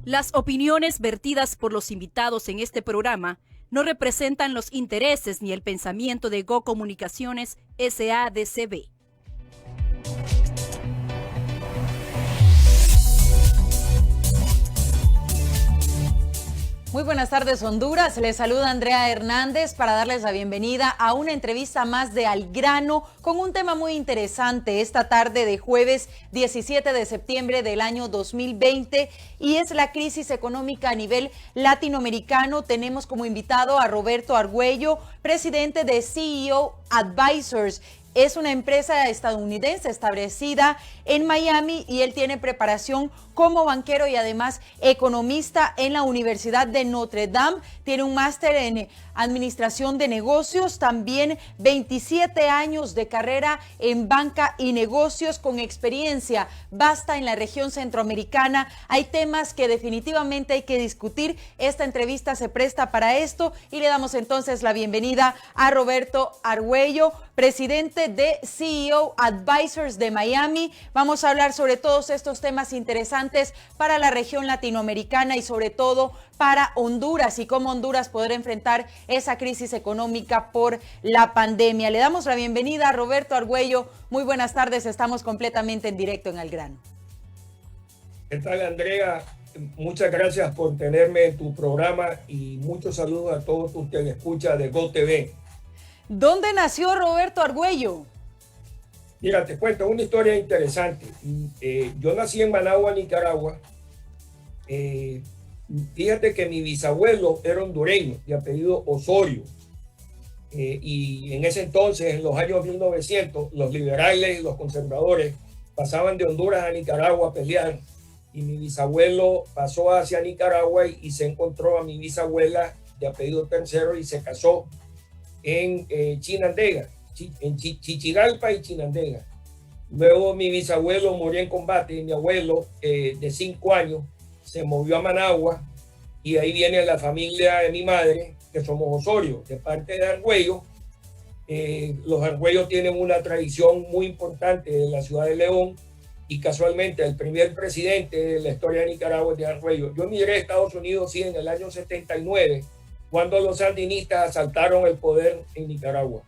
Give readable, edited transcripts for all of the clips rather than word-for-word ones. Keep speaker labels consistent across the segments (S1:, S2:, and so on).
S1: Las opiniones vertidas por los invitados en este programa no representan los intereses ni el pensamiento de Go Comunicaciones S.A.D.C.B.
S2: Muy buenas tardes, Honduras. Les saluda Andrea Hernández para darles la bienvenida a una entrevista más de Al Grano con un tema muy interesante esta tarde de jueves 17 de septiembre del año 2020 y es la crisis económica a nivel latinoamericano. Tenemos como invitado a Roberto Argüello, presidente de CEO Advisors. Es una empresa estadounidense establecida en Miami y él tiene preparación como banquero y además economista en la Universidad de Notre Dame. Tiene un máster en administración de negocios, también 27 años de carrera en banca y negocios con experiencia vasta en la región centroamericana. Hay temas que definitivamente hay que discutir. Esta entrevista se presta para esto y le damos entonces la bienvenida a Roberto Argüello, presidente de CEO Advisors de Miami. Vamos a hablar sobre todos estos temas interesantes para la región latinoamericana y sobre todo para Honduras y cómo Honduras podrá enfrentar esa crisis económica por la pandemia. Le damos la bienvenida a Roberto Argüello. Muy buenas tardes, estamos completamente en directo en Al Grano.
S3: ¿Qué tal, Andrea? Muchas gracias por tenerme en tu programa y muchos saludos a todos tus telescuchas de Go TV.
S2: ¿Dónde nació Roberto Argüello?
S3: Mira, te cuento una historia interesante. Yo nací en Managua, Nicaragua. Fíjate que mi bisabuelo era hondureño, de apellido Osorio. Y en ese entonces, en los años 1900, los liberales y los conservadores pasaban de Honduras a Nicaragua a pelear. Y mi bisabuelo pasó hacia Nicaragua y se encontró a mi bisabuela de apellido Tercero y se casó en Chinandega, en Chichigalpa y Chinandega. Luego mi bisabuelo murió en combate y mi abuelo de 5 años se movió a Managua y ahí viene la familia de mi madre, que somos Osorio, de parte de Argüello. Los Argüellos tienen una tradición muy importante en la ciudad de León y casualmente el primer presidente de la historia de Nicaragua es de Argüello. Yo emigré a Estados Unidos sí, en el año 79, cuando los sandinistas asaltaron el poder en Nicaragua.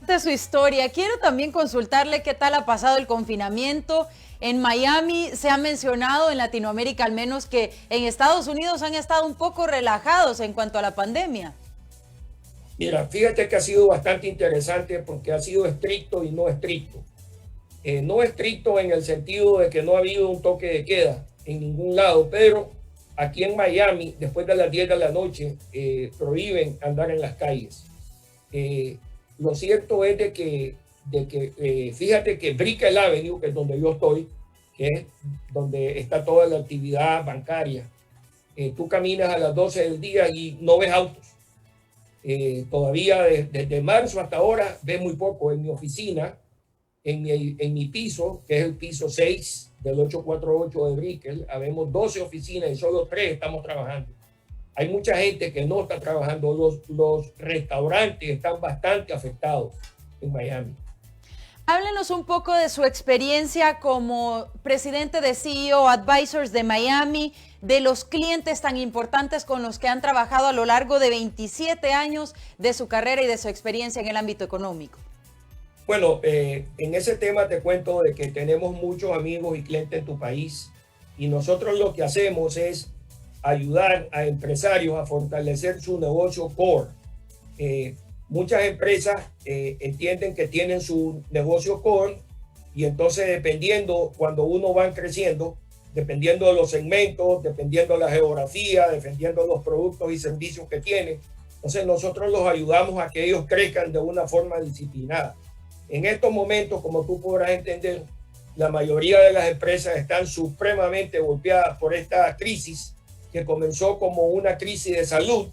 S2: De su historia, quiero también consultarle qué tal ha pasado el confinamiento en Miami. Se ha mencionado en Latinoamérica al menos que en Estados Unidos han estado un poco relajados en cuanto a la pandemia.
S3: Mira, fíjate que ha sido bastante interesante porque ha sido estricto y no estricto. No estricto en el sentido de que no ha habido un toque de queda en ningún lado, pero aquí en Miami, después de las 10 de la noche, prohíben andar en las calles. Lo cierto es de que fíjate que Brickell Avenue, que es donde yo estoy, que es donde está toda la actividad bancaria, tú caminas a las 12 del día y no ves autos. Todavía desde marzo hasta ahora ves muy poco. En mi oficina, en mi piso, que es el piso 6 del 848 de Brickell, habemos 12 oficinas y solo 3 estamos trabajando. Hay mucha gente que no está trabajando. Los restaurantes están bastante afectados en Miami.
S2: Háblenos un poco de su experiencia como presidente de CEO Advisors de Miami, de los clientes tan importantes con los que han trabajado a lo largo de 27 años de su carrera y de su experiencia en el ámbito económico.
S3: Bueno, en ese tema te cuento de que tenemos muchos amigos y clientes en tu país y nosotros lo que hacemos es ayudar a empresarios a fortalecer su negocio core. Muchas empresas entienden que tienen su negocio core y entonces dependiendo, cuando uno va creciendo, dependiendo de los segmentos, dependiendo de la geografía, dependiendo de los productos y servicios que tienen, entonces nosotros los ayudamos a que ellos crezcan de una forma disciplinada. En estos momentos, como tú podrás entender, la mayoría de las empresas están supremamente golpeadas por esta crisis que comenzó como una crisis de salud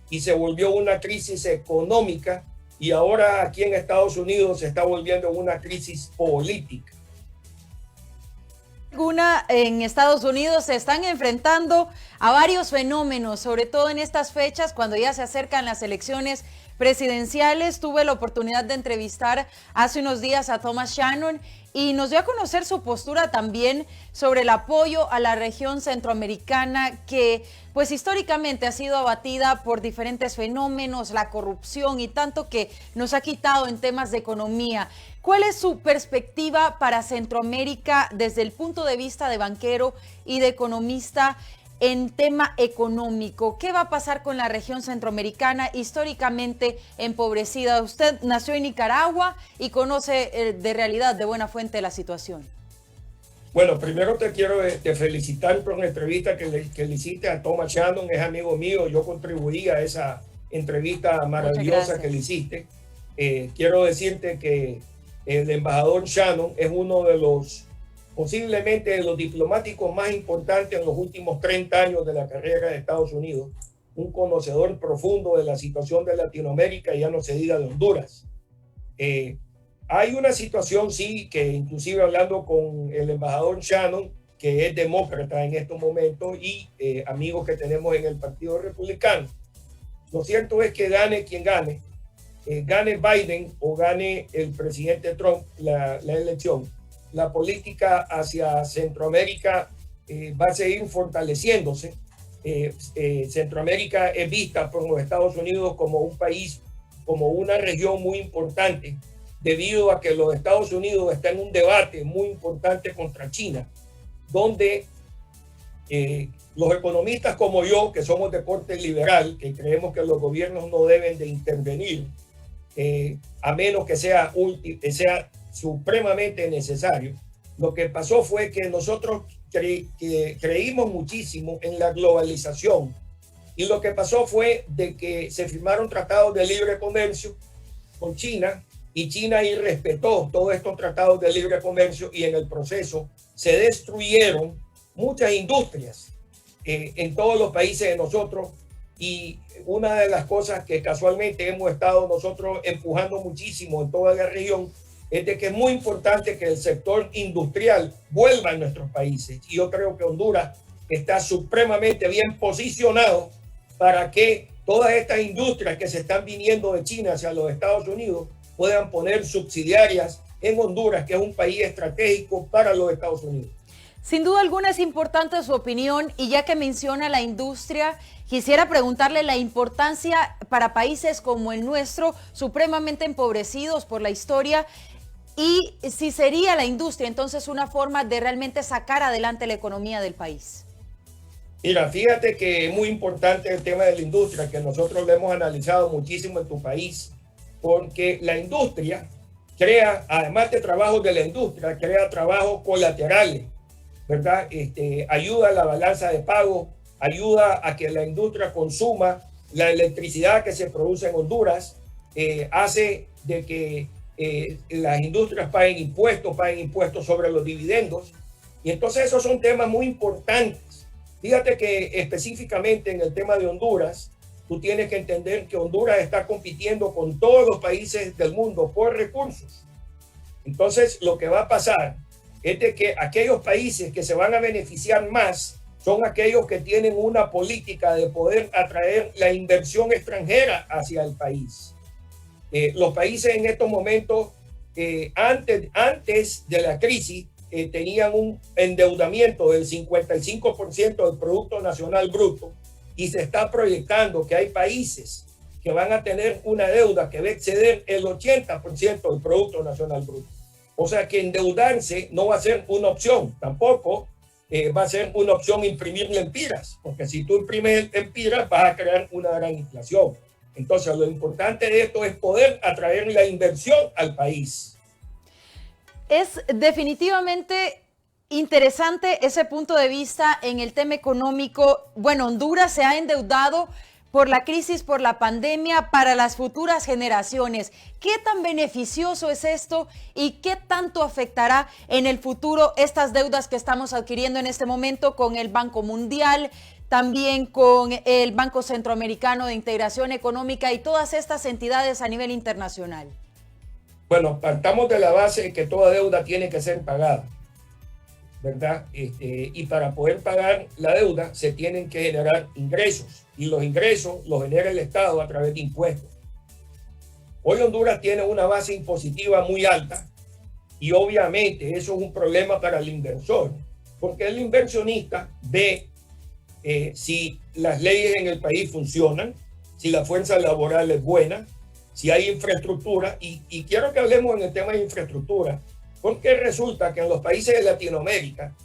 S3: y se volvió una crisis económica y ahora aquí en Estados Unidos se está volviendo una crisis política.
S2: En Estados Unidos se están enfrentando a varios fenómenos, sobre todo en estas fechas cuando ya se acercan las elecciones presidenciales. Tuve la oportunidad de entrevistar hace unos días a Thomas Shannon y nos dio a conocer su postura también sobre el apoyo a la región centroamericana que pues históricamente ha sido abatida por diferentes fenómenos, la corrupción y tanto que nos ha quitado en temas de economía. ¿Cuál es su perspectiva para Centroamérica desde el punto de vista de banquero y de economista en tema económico? ¿Qué va a pasar con la región centroamericana históricamente empobrecida? Usted nació en Nicaragua y conoce de realidad de buena fuente la situación.
S3: Bueno, primero te quiero felicitar por la entrevista que le hiciste a Thomas Shannon, es amigo mío, yo contribuí a esa entrevista maravillosa que le hiciste. Quiero decirte que el embajador Shannon es uno de los, posiblemente de los diplomáticos más importantes en los últimos 30 años de la carrera de Estados Unidos, un conocedor profundo de la situación de Latinoamérica, y ya no se diga de Honduras. Hay una situación, sí, que inclusive hablando con el embajador Shannon, que es demócrata en estos momentos, y amigos que tenemos en el Partido Republicano, lo cierto es que gane quien gane, gane Biden o gane el presidente Trump la elección, la política hacia Centroamérica va a seguir fortaleciéndose. Centroamérica es vista por los Estados Unidos como un país, como una región muy importante, debido a que los Estados Unidos están en un debate muy importante contra China, donde los economistas como yo, que somos de corte liberal, que creemos que los gobiernos no deben de intervenir, a menos que sea supremamente necesario. Lo que pasó fue que nosotros creímos muchísimo en la globalización, y lo que pasó fue de que se firmaron tratados de libre comercio con China, y China irrespetó todos estos tratados de libre comercio, y en el proceso se destruyeron muchas industrias en todos los países de nosotros. Y una de las cosas que casualmente hemos estado nosotros empujando muchísimo en toda la región es de que es muy importante que el sector industrial vuelva a nuestros países. Y yo creo que Honduras está supremamente bien posicionado para que todas estas industrias que se están viniendo de China hacia los Estados Unidos puedan poner subsidiarias en Honduras, que es un país estratégico para los Estados Unidos.
S2: Sin duda alguna es importante su opinión, y ya que menciona la industria, quisiera preguntarle la importancia para países como el nuestro, supremamente empobrecidos por la historia, y si sería la industria entonces una forma de realmente sacar adelante la economía del país.
S3: Mira, fíjate que es muy importante el tema de la industria, que nosotros lo hemos analizado muchísimo en tu país, porque la industria crea, además de trabajos de la industria, crea trabajos colaterales, ¿verdad? Ayuda a la balanza de pago, ayuda a que la industria consuma la electricidad que se produce en Honduras, hace de que las industrias paguen impuestos sobre los dividendos, y entonces esos son temas muy importantes. Fíjate que específicamente en el tema de Honduras, tú tienes que entender que Honduras está compitiendo con todos los países del mundo por recursos. Entonces, lo que va a pasar es de que aquellos países que se van a beneficiar más son aquellos que tienen una política de poder atraer la inversión extranjera hacia el país. Los países en estos momentos, antes de la crisis, tenían un endeudamiento del 55% del Producto Nacional Bruto, y se está proyectando que hay países que van a tener una deuda que va a exceder el 80% del Producto Nacional Bruto. O sea que endeudarse no va a ser una opción, tampoco va a ser una opción imprimir lempiras, porque si tú imprimes lempiras vas a crear una gran inflación. Entonces lo importante de esto es poder atraer la inversión al país.
S2: Es definitivamente interesante ese punto de vista en el tema económico. Bueno, Honduras se ha endeudado por la crisis, por la pandemia, para las futuras generaciones. ¿Qué tan beneficioso es esto y qué tanto afectará en el futuro estas deudas que estamos adquiriendo en este momento con el Banco Mundial, también con el Banco Centroamericano de Integración Económica y todas estas entidades a nivel internacional?
S3: Bueno, partamos de la base de que toda deuda tiene que ser pagada, ¿verdad? Y para poder pagar la deuda se tienen que generar ingresos, y los ingresos los genera el Estado a través de impuestos. Hoy Honduras tiene una base impositiva muy alta y obviamente eso es un problema para el inversor, porque el inversionista ve si las leyes en el país funcionan, si la fuerza laboral es buena, si hay infraestructura, y quiero que hablemos en el tema de infraestructura, porque resulta que en los países de Latinoamérica,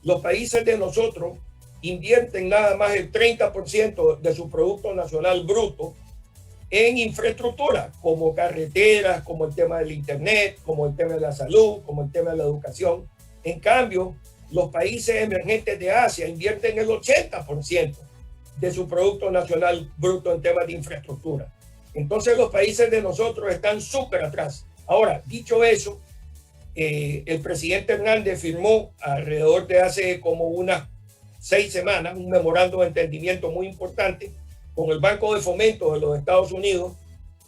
S3: los países de nosotros invierten nada más el 30% de su Producto Nacional Bruto en infraestructura, como carreteras, como el tema del internet, como el tema de la salud, como el tema de la educación. En cambio, los países emergentes de Asia invierten el 80% de su Producto Nacional Bruto en temas de infraestructura. Entonces los países de nosotros están súper atrás. Ahora, dicho eso, el presidente Hernández firmó alrededor de hace como unas 6 semanas un memorando de entendimiento muy importante con el Banco de Fomento de los Estados Unidos,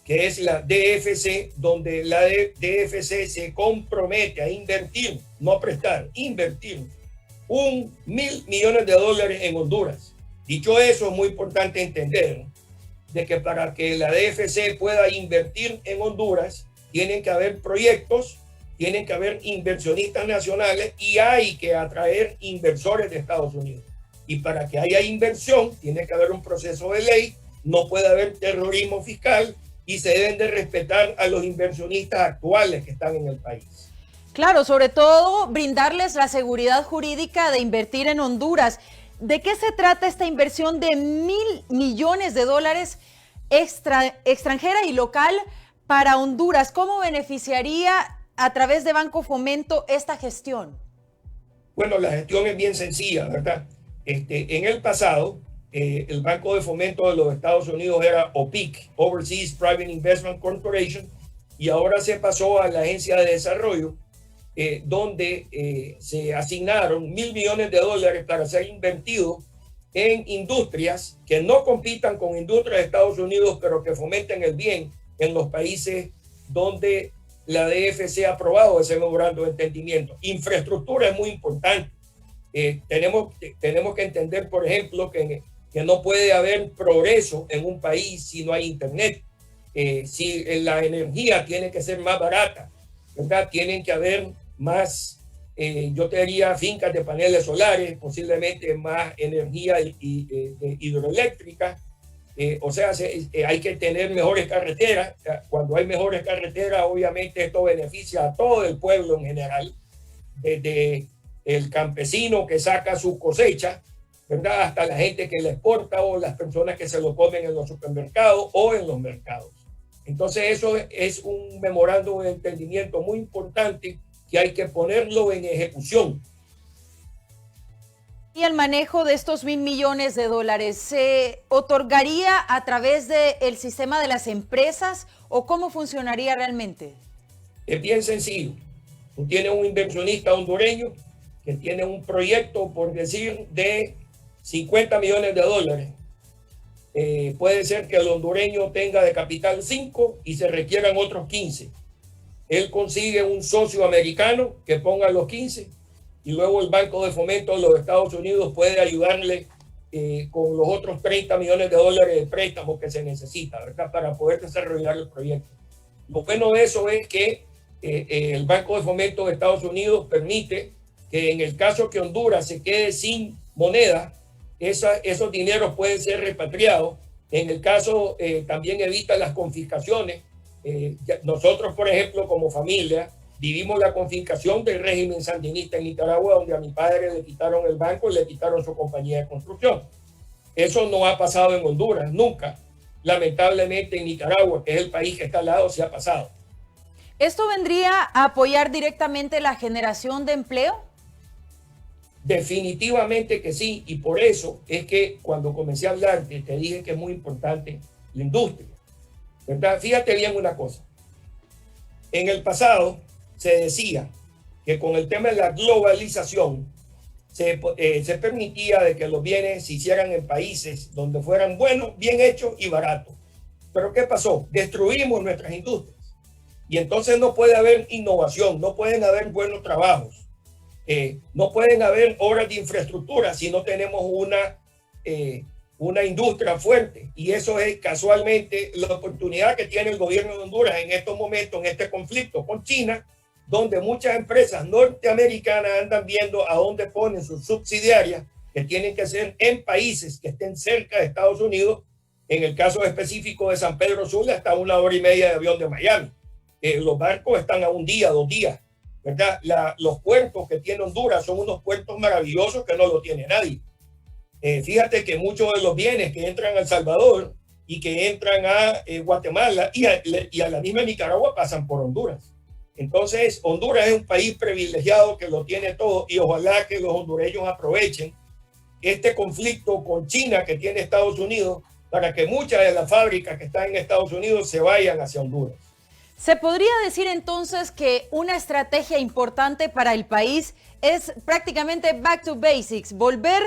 S3: que es la DFC, donde la DFC se compromete a invertir, no a prestar, invertir $1.000 millones en Honduras. Dicho eso, es muy importante entender de que para que la DFC pueda invertir en Honduras, tienen que haber proyectos, tienen que haber inversionistas nacionales y hay que atraer inversores de Estados Unidos. Y para que haya inversión, tiene que haber un proceso de ley, no puede haber terrorismo fiscal y se deben de respetar a los inversionistas actuales que están en el país.
S2: Claro, sobre todo brindarles la seguridad jurídica de invertir en Honduras. ¿De qué se trata esta inversión de $1.000 millones extranjera y local para Honduras? ¿Cómo beneficiaría a través de Banco Fomento esta gestión?
S3: Bueno, la gestión es bien sencilla, ¿verdad? En el pasado, el Banco de Fomento de los Estados Unidos era OPIC, Overseas Private Investment Corporation, y ahora se pasó a la Agencia de Desarrollo, donde se asignaron $1.000 millones para ser invertidos en industrias que no compitan con industrias de Estados Unidos, pero que fomenten el bien en los países donde la DFC ha aprobado ese memorando de entendimiento. Infraestructura es muy importante. Tenemos que entender, por ejemplo, que no puede haber progreso en un país si no hay internet. Si la energía tiene que ser más barata, ¿verdad? Tienen que haber más, yo te diría, fincas de paneles solares, posiblemente más energía hidroeléctrica. O sea, hay que tener mejores carreteras. Cuando hay mejores carreteras, obviamente esto beneficia a todo el pueblo en general, desde el campesino que saca su cosecha, ¿verdad?, hasta la gente que la exporta o las personas que se lo comen en los supermercados o en los mercados. Entonces eso es un memorando de entendimiento muy importante que hay que ponerlo en ejecución.
S2: ¿Y el manejo de estos $1.000 millones se otorgaría a través del sistema de las empresas o cómo funcionaría realmente?
S3: Es bien sencillo. Tú tienes un inversionista hondureño que tiene un proyecto, por decir, de $50 millones. Puede ser que el hondureño tenga de capital 5 y se requieran otros 15. Él consigue un socio americano que ponga los 15 y luego el Banco de Fomento de los Estados Unidos puede ayudarle con los otros $30 millones de préstamos que se necesita, ¿verdad?, para poder desarrollar el proyecto. Lo bueno de eso es que el Banco de Fomento de Estados Unidos permite que en el caso que Honduras se quede sin moneda, esos dineros pueden ser repatriados. En el caso también evita las confiscaciones. Nosotros, por ejemplo, como familia, vivimos la confiscación del régimen sandinista en Nicaragua, donde a mi padre le quitaron el banco y le quitaron su compañía de construcción. Eso no ha pasado en Honduras, nunca. Lamentablemente en Nicaragua, que es el país que está al lado, sí ha pasado.
S2: ¿Esto vendría a apoyar directamente la generación de empleo?
S3: Definitivamente que sí, y por eso es que cuando comencé a hablar, te dije que es muy importante la industria, ¿verdad? Fíjate bien una cosa. En el pasado se decía que con el tema de la globalización se permitía de que los bienes se hicieran en países donde fueran buenos, bien hechos y baratos. Pero ¿qué pasó? Destruimos nuestras industrias y entonces no puede haber innovación, no pueden haber buenos trabajos. No pueden haber obras de infraestructura si no tenemos una industria fuerte, y eso es casualmente la oportunidad que tiene el gobierno de Honduras en estos momentos, en este conflicto con China, donde muchas empresas norteamericanas andan viendo a dónde ponen sus subsidiarias, que tienen que ser en países que estén cerca de Estados Unidos. En el caso específico de San Pedro Sula, está a 1 hora y media de avión de Miami. Los barcos están a 1 día, 2 días, ¿verdad? Los puertos que tiene Honduras son unos puertos maravillosos que no lo tiene nadie. Fíjate que muchos de los bienes que entran a El Salvador y que entran a Guatemala y a la misma Nicaragua pasan por Honduras. Entonces, Honduras es un país privilegiado que lo tiene todo, y ojalá que los hondureños aprovechen este conflicto con China que tiene Estados Unidos para que muchas de las fábricas que están en Estados Unidos se vayan hacia Honduras.
S2: ¿Se podría decir entonces que una estrategia importante para el país es prácticamente back to basics, volver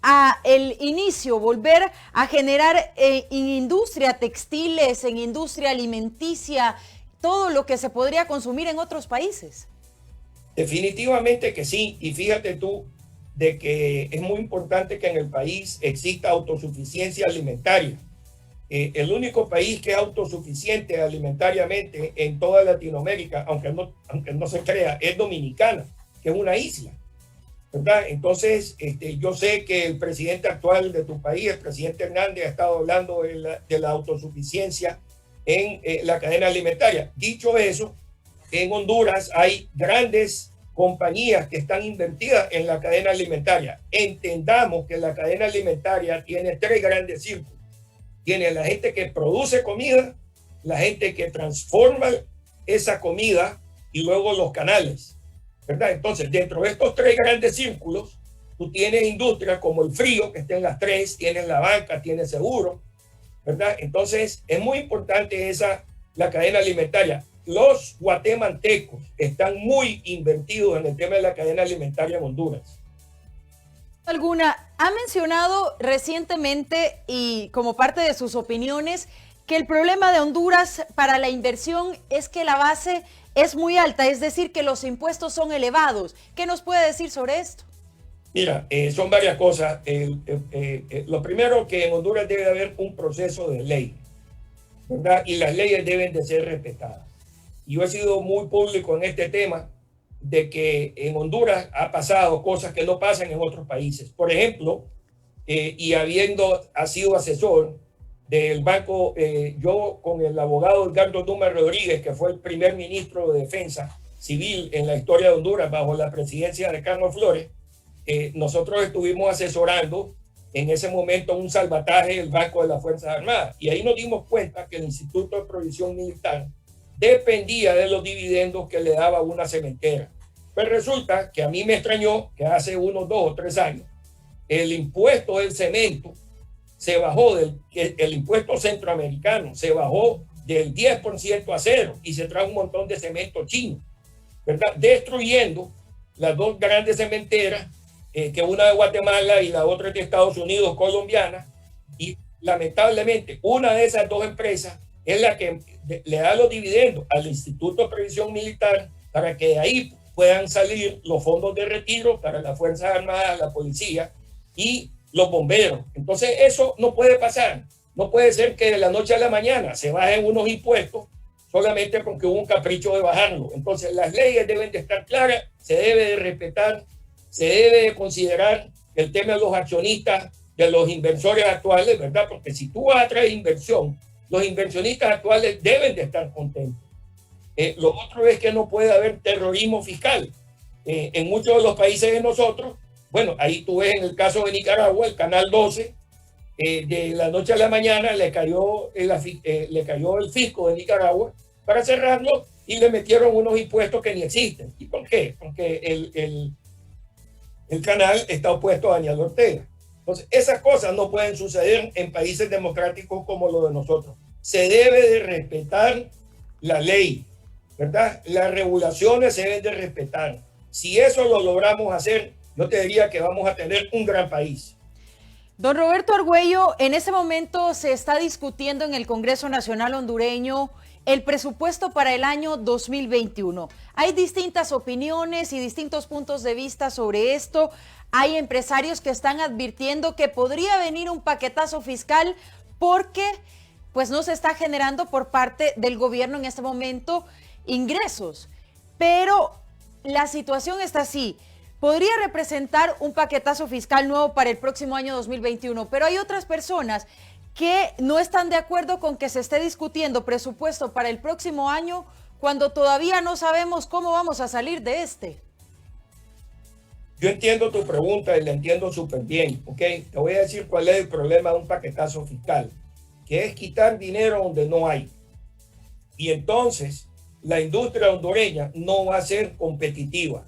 S2: a el inicio, volver a generar en industria textiles, en industria alimenticia, todo lo que se podría consumir en otros países?
S3: Definitivamente que sí, y fíjate tú de que es muy importante que en el país exista autosuficiencia alimentaria. El único país que es autosuficiente alimentariamente en toda Latinoamérica, aunque no se crea, es Dominicana, que es una isla, ¿verdad? Entonces, yo sé que el presidente actual de tu país, el presidente Hernández, ha estado hablando de la autosuficiencia en la cadena alimentaria. Dicho eso, en Honduras hay grandes compañías que están invertidas en la cadena alimentaria. Entendamos que la cadena alimentaria tiene 3 grandes círculos. Tiene la gente que produce comida, la gente que transforma esa comida y luego los canales, ¿verdad? Entonces, dentro de estos 3 grandes círculos, tú tienes industrias como el frío, que está en las 3, tienes la banca, tienes seguro, ¿verdad? Entonces, es muy importante la cadena alimentaria. Los guatemaltecos están muy invertidos en el tema de la cadena alimentaria en Honduras.
S2: Ha mencionado recientemente y como parte de sus opiniones que el problema de Honduras para la inversión es que la base es muy alta, es decir, que los impuestos son elevados. ¿Qué nos puede decir sobre esto?
S3: Mira, son varias cosas. Lo primero, que en Honduras debe haber un proceso de ley, ¿verdad? Y las leyes deben de ser respetadas. Yo he sido muy público en este tema de que en Honduras ha pasado cosas que no pasan en otros países. Por ejemplo, y habiendo sido asesor del banco, yo con el abogado Edgardo Dumas Rodríguez, que fue el primer ministro de Defensa Civil en la historia de Honduras bajo la presidencia de Carlos Flores, nosotros estuvimos asesorando en ese momento un salvataje del Banco de las Fuerzas Armadas. Y ahí nos dimos cuenta que el Instituto de Provisión Militar dependía de los dividendos que le daba una cementera. Pues resulta que a mí me extrañó que hace unos 2 o 3 años el impuesto del cemento se bajó, el impuesto centroamericano se bajó del 10% a 0 y se trajo un montón de cemento chino, ¿verdad? Destruyendo las 2 grandes cementeras, que una de Guatemala y la otra de Estados Unidos, colombiana, y lamentablemente una de esas 2 empresas es la que le da los dividendos al Instituto de Previsión Militar para que de ahí puedan salir los fondos de retiro para las Fuerzas Armadas, la policía y los bomberos. Entonces eso no puede pasar. No puede ser que de la noche a la mañana se bajen unos impuestos solamente porque hubo un capricho de bajarlo. Entonces las leyes deben de estar claras, se debe de respetar, se debe de considerar el tema de los accionistas, de los inversores actuales, ¿verdad? Porque si tú vas a traer inversión, los inversionistas actuales deben de estar contentos. Lo otro es que no puede haber terrorismo fiscal. En muchos de los países de nosotros, bueno, ahí tú ves en el caso de Nicaragua, el Canal 12, de la noche a la mañana le cayó el fisco de Nicaragua para cerrarlo y le metieron unos impuestos que ni existen. ¿Y por qué? Porque el canal está opuesto a Daniel Ortega. Entonces, esas cosas no pueden suceder en países democráticos como los de nosotros. Se debe de respetar la ley, ¿verdad? Las regulaciones se deben de respetar. Si eso lo logramos hacer, yo te diría que vamos a tener un gran país.
S2: Don Roberto Argüello, en ese momento se está discutiendo en el Congreso Nacional hondureño el presupuesto para el año 2021. Hay distintas opiniones y distintos puntos de vista sobre esto. Hay empresarios que están advirtiendo que podría venir un paquetazo fiscal porque pues no se está generando por parte del gobierno en este momento ingresos. Pero la situación está así. Podría representar un paquetazo fiscal nuevo para el próximo año 2021, pero hay otras personas que no están de acuerdo con que se esté discutiendo presupuesto para el próximo año cuando todavía no sabemos cómo vamos a salir de este.
S3: Yo entiendo tu pregunta y la entiendo súper bien, ¿ok? Te voy a decir cuál es el problema de un paquetazo fiscal, que es quitar dinero donde no hay. Y entonces la industria hondureña no va a ser competitiva.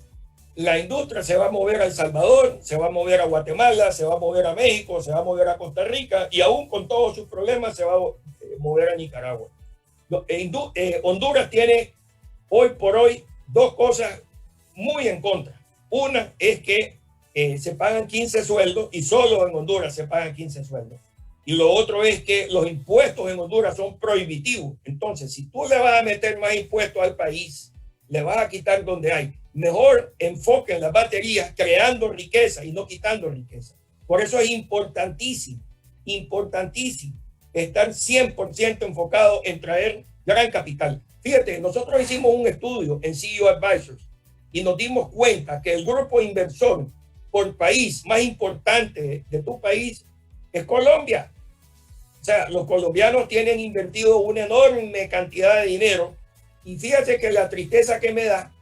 S3: La industria se va a mover a El Salvador, se va a mover a Guatemala, se va a mover a México, se va a mover a Costa Rica y aún con todos sus problemas se va a mover a Nicaragua. Honduras tiene hoy por hoy dos cosas muy en contra. Una es que se pagan 15 sueldos y solo en Honduras se pagan 15 sueldos. Y lo otro es que los impuestos en Honduras son prohibitivos. Entonces, si tú le vas a meter más impuestos al país, le vas a quitar donde hay. Mejor enfoque en las baterías creando riqueza y no quitando riqueza. Por eso es importantísimo estar 100% enfocado en traer gran capital. Fíjate, nosotros hicimos un estudio en CEO Advisors y nos dimos cuenta que el grupo inversor por país más importante de tu país es Colombia. O sea, los colombianos tienen invertido una enorme cantidad de dinero y fíjate que la tristeza que me da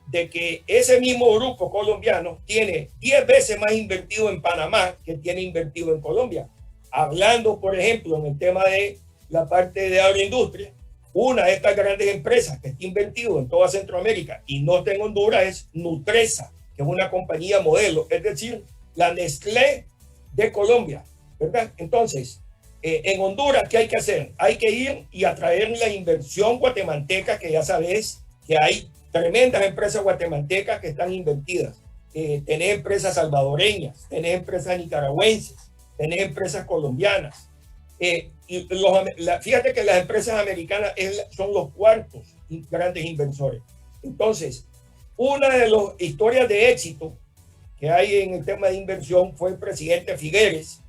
S3: de que ese mismo grupo colombiano tiene 10 veces más invertido en Panamá que tiene invertido en Colombia. Hablando, por ejemplo, en el tema de la parte de agroindustria, una de estas grandes empresas que está invertido en toda Centroamérica y no está en Honduras es Nutresa, que es una compañía modelo, es decir, la Nestlé de Colombia, ¿verdad? Entonces, en Honduras, ¿qué hay que hacer? Hay que ir y atraer la inversión guatemalteca, que ya sabes que hay tremendas empresas guatemaltecas que están invertidas. Tenés empresas salvadoreñas, tenés empresas nicaragüenses, tenés empresas colombianas. Fíjate que las empresas americanas son los cuartos grandes inversores. Entonces, una de las historias de éxito que hay en el tema de inversión fue el presidente Figueres,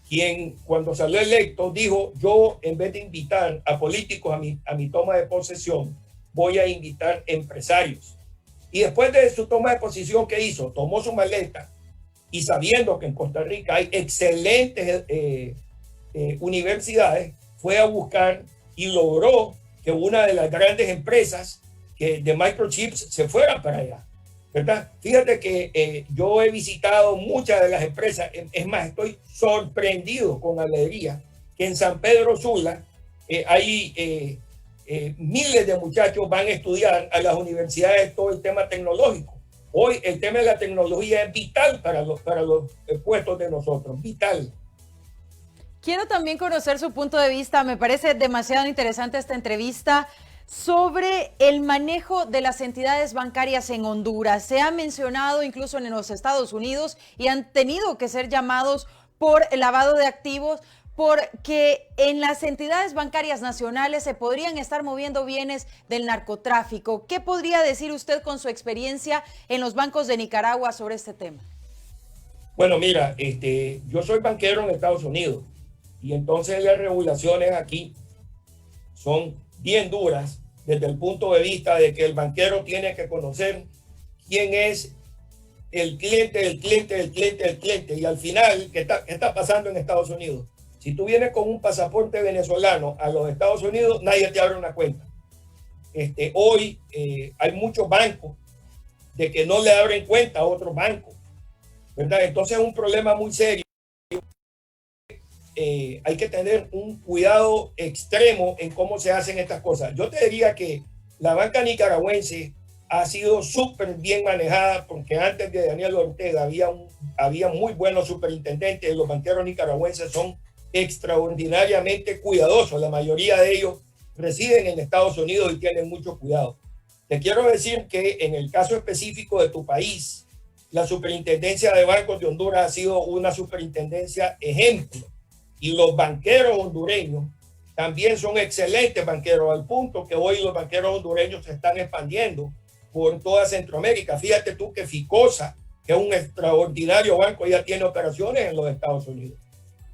S3: quien cuando salió electo dijo: yo en vez de invitar a políticos a mi toma de posesión, voy a invitar empresarios. Y después de su toma de posición, ¿qué hizo? Tomó su maleta y sabiendo que en Costa Rica hay excelentes universidades, fue a buscar y logró que una de las grandes empresas de microchips se fuera para allá, ¿verdad? Fíjate que yo he visitado muchas de las empresas, es más, estoy sorprendido con alegría que en San Pedro Sula hay miles de muchachos van a estudiar a las universidades todo el tema tecnológico. Hoy el tema de la tecnología es vital para los puestos de nosotros, vital.
S2: Quiero también conocer su punto de vista, me parece demasiado interesante esta entrevista, sobre el manejo de las entidades bancarias en Honduras. Se ha mencionado incluso en los Estados Unidos y han tenido que ser llamados por el lavado de activos, porque en las entidades bancarias nacionales se podrían estar moviendo bienes del narcotráfico. ¿Qué podría decir usted con su experiencia en los bancos de Nicaragua sobre este tema?
S3: Bueno, mira, yo soy banquero en Estados Unidos y entonces las regulaciones aquí son bien duras desde el punto de vista de que el banquero tiene que conocer quién es el cliente del cliente del cliente del cliente. Y al final, ¿qué está pasando en Estados Unidos? Si tú vienes con un pasaporte venezolano a los Estados Unidos, nadie te abre una cuenta. Hoy hay muchos bancos de que no le abren cuenta a otros bancos, ¿verdad? Entonces es un problema muy serio. Hay que tener un cuidado extremo en cómo se hacen estas cosas. Yo te diría que la banca nicaragüense ha sido súper bien manejada, porque antes de Daniel Ortega había muy buenos superintendentes. Los banqueros nicaragüenses son extraordinariamente cuidadosos. La mayoría de ellos residen en Estados Unidos y tienen mucho cuidado. Te quiero decir que en el caso específico de tu país, la superintendencia de bancos de Honduras ha sido una superintendencia ejemplo, y los banqueros hondureños también son excelentes banqueros, al punto que hoy los banqueros hondureños se están expandiendo por toda Centroamérica. Fíjate tú que Ficosa, que es un extraordinario banco, ya tiene operaciones en los Estados Unidos.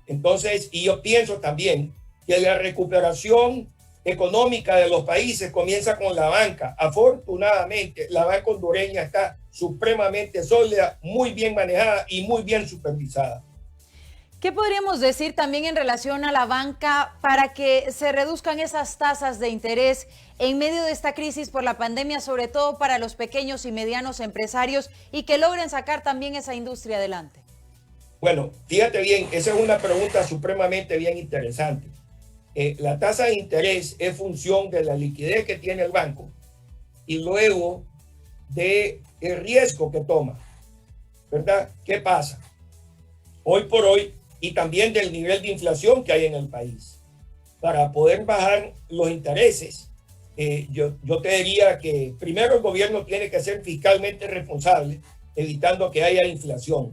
S3: Entonces, y yo pienso también que la recuperación económica de los países comienza con la banca. Afortunadamente, la banca hondureña está supremamente sólida, muy bien manejada y muy bien supervisada.
S2: ¿Qué podríamos decir también en relación a la banca para que se reduzcan esas tasas de interés en medio de esta crisis por la pandemia, sobre todo para los pequeños y medianos empresarios, y que logren sacar también esa industria adelante?
S3: Bueno, fíjate bien, esa es una pregunta supremamente bien interesante. La tasa de interés es función de la liquidez que tiene el banco y luego del riesgo que toma, ¿verdad? ¿Qué pasa? Hoy por hoy, y también del nivel de inflación que hay en el país. Para poder bajar los intereses, yo te diría que primero el gobierno tiene que ser fiscalmente responsable, evitando que haya inflación.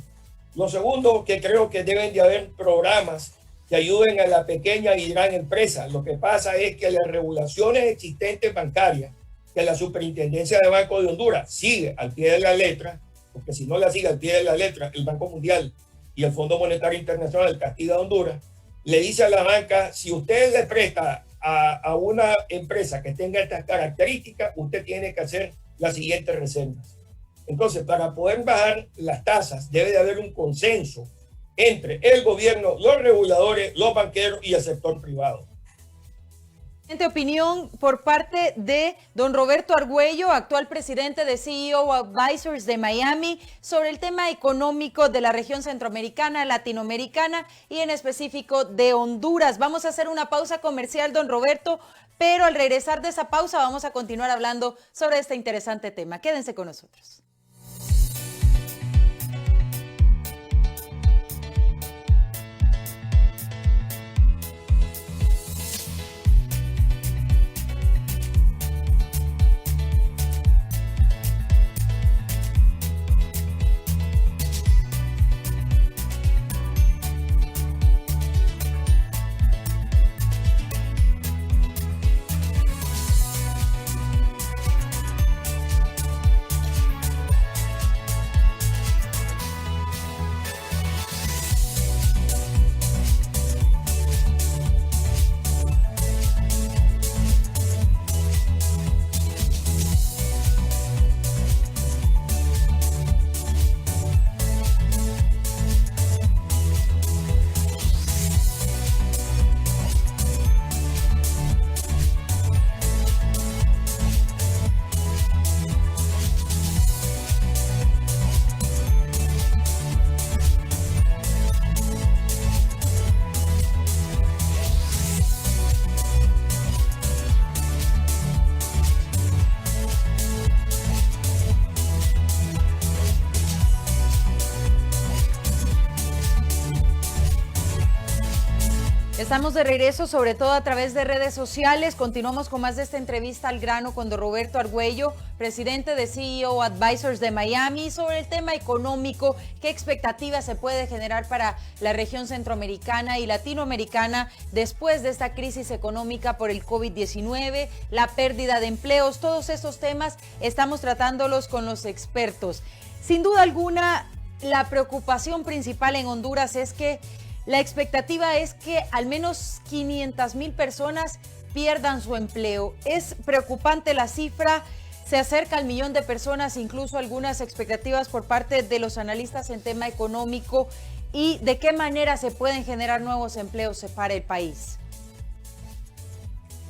S3: Lo segundo, que creo que deben de haber programas que ayuden a la pequeña y gran empresa. Lo que pasa es que las regulaciones existentes bancarias, que la Superintendencia de Banco de Honduras sigue al pie de la letra, porque si no la sigue al pie de la letra, el Banco Mundial y el Fondo Monetario Internacional castiga a Honduras, le dice a la banca, si usted le presta a una empresa que tenga estas características, usted tiene que hacer las siguientes reservas. Entonces, para poder bajar las tasas, debe de haber un consenso entre el gobierno, los reguladores, los banqueros y el sector privado.
S2: Opinión por parte de don Roberto Argüello, actual presidente de CEO Advisors de Miami, sobre el tema económico de la región centroamericana, latinoamericana y en específico de Honduras. Vamos a hacer una pausa comercial, don Roberto, pero al regresar de esa pausa vamos a continuar hablando sobre este interesante tema. Quédense con nosotros. Estamos de regreso, sobre todo a través de redes sociales. Continuamos con más de esta entrevista al grano con don Roberto Argüello, presidente de CEO Advisors de Miami, sobre el tema económico, qué expectativas se puede generar para la región centroamericana y latinoamericana después de esta crisis económica por el COVID-19, la pérdida de empleos. Todos esos temas estamos tratándolos con los expertos. Sin duda alguna, la preocupación principal en Honduras es que la expectativa es que al menos 500,000 personas pierdan su empleo. Es preocupante la cifra, se acerca al 1,000,000 de personas, incluso algunas expectativas por parte de los analistas en tema económico. ¿Y de qué manera se pueden generar nuevos empleos para el país?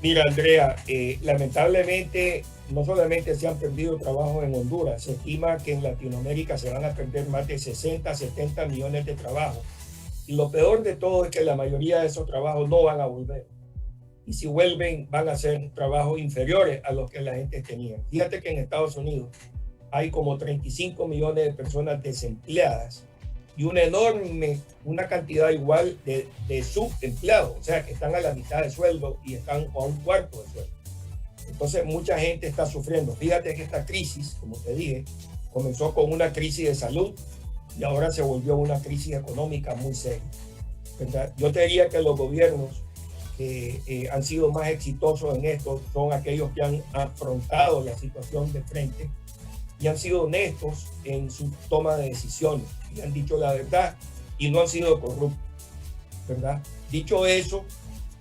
S3: Mira, Andrea, lamentablemente no solamente se han perdido trabajos en Honduras, se estima que en Latinoamérica se van a perder más de 60, 70 millones de trabajos. Y lo peor de todo es que la mayoría de esos trabajos no van a volver. Y si vuelven, van a ser trabajos inferiores a los que la gente tenía. Fíjate que en Estados Unidos hay como 35 millones de personas desempleadas y una cantidad igual de subempleados, o sea, que están a la mitad de sueldo y están a un cuarto de sueldo. Entonces, mucha gente está sufriendo. Fíjate que esta crisis, como te dije, comenzó con una crisis de salud y ahora se volvió una crisis económica muy seria, ¿verdad? Yo te diría que los gobiernos que han sido más exitosos en esto son aquellos que han afrontado la situación de frente y han sido honestos en su toma de decisiones y han dicho la verdad y no han sido corruptos, ¿verdad? Dicho eso,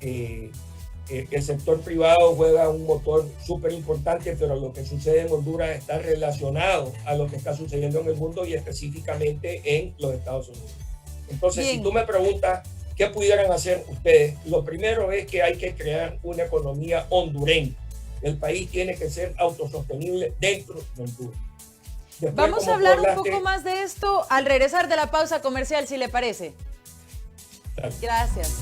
S3: el sector privado juega un motor súper importante, pero lo que sucede en Honduras está relacionado a lo que está sucediendo en el mundo y específicamente en los Estados Unidos. Entonces,
S2: Bien.
S3: si tú me preguntas qué pudieran hacer ustedes, lo primero es que hay que crear una economía hondureña. El país tiene que ser autosostenible dentro de Honduras. Después,
S2: Vamos a
S3: como
S2: hablar
S3: tú
S2: un
S3: hablaste,
S2: poco más de esto al regresar de la pausa comercial, si le parece.
S3: Claro.
S2: Gracias.